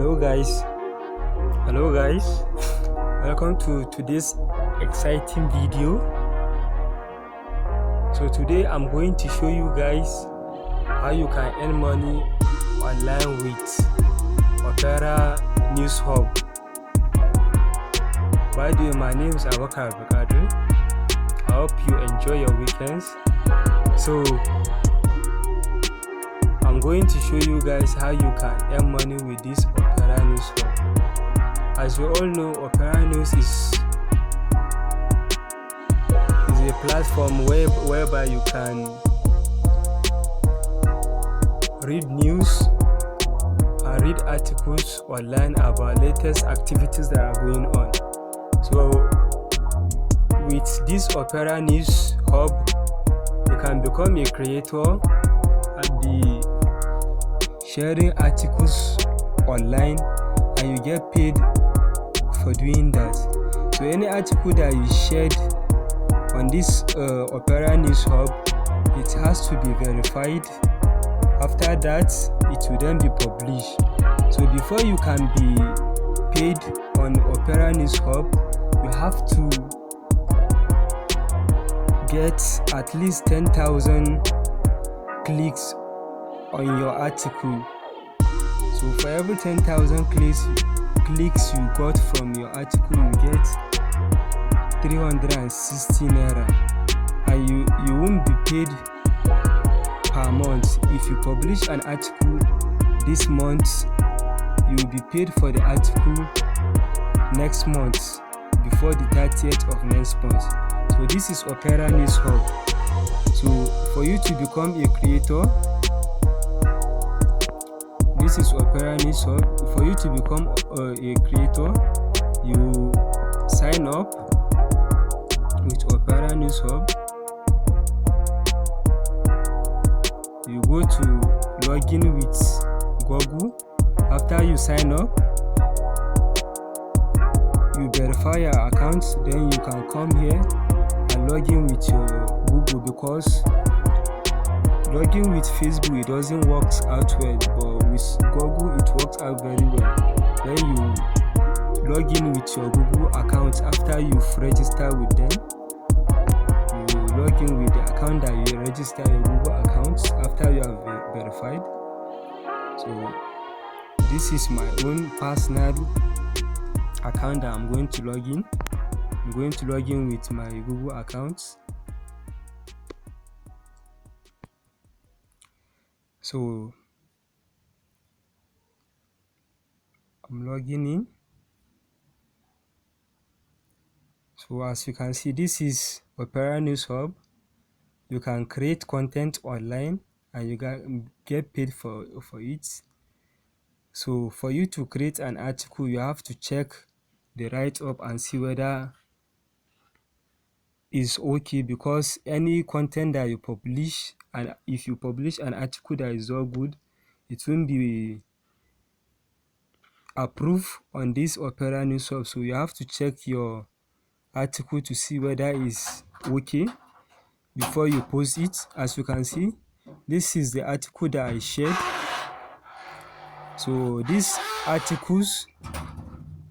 Hello guys, welcome to today's exciting video. So today I'm going to show you guys how you can earn money online with operaNewsHub. By the way, my name is Abakar Abdulkadir. I hope you enjoy your weekends. So I'm going to show you guys how you can earn money with this operaNewsHub. As you all know, operaNews is a platform whereby you can read news and read articles online about latest activities that are going on. So with this operaNewsHub, you can become a creator and be sharing articles online, and you get paid for doing that. So any article that you shared on this operaNewsHub, it has to be verified. After that, it will then be published. So before you can be paid on operaNewsHub, you have to get at least 10,000 clicks on your article. So for every 10,000 clicks you got from your article, you get 360 naira, and you won't be paid per month. If you publish an article this month, you will be paid for the article next month before the 30th of next month. So this is operaNewsHub. So for you to become a creator, this is operaNewsHub. For you to become a creator, you sign up with operaNewsHub. You go to login with Google. After you sign up, you verify your account, then you can come here and log in with your Google, because logging with Facebook, it doesn't work out well, but with Google it works out very well. Then you log in with your Google account. After you've registered with them, you log in with the account that you register your Google account after you have verified. So this is my own personal account that I'm going to log in. I'm going to log in with my Google account. So I'm logging in. So as you can see, this is operaNewsHub. You can create content online and you get paid for it. So for you to create an article, you have to check the write-up and see whether it's okay, because any content that you publish, and if you publish an article that is not good, it won't be approved on this operaNewsHub. So you have to check your article to see whether it's okay before you post it. As you can see, this is the article that I shared. So these articles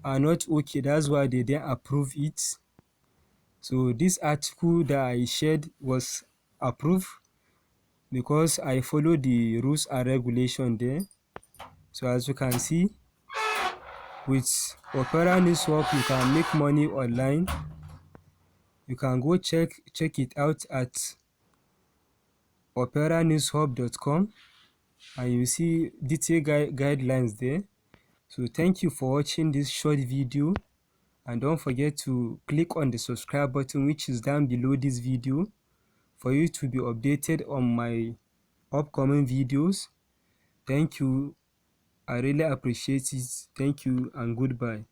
are not okay, that's why they didn't approve it. So this article that I shared was approved because I follow the rules and regulation there. So as you can see, with operaNewsHub, you can make money online. You can go check it out at operaNewsHub.com, and you see detailed guidelines there. So thank you for watching this short video, and don't forget to click on the subscribe button, which is down below this video, for you to be updated on my upcoming videos. Thank you. I really appreciate it. Thank you and goodbye.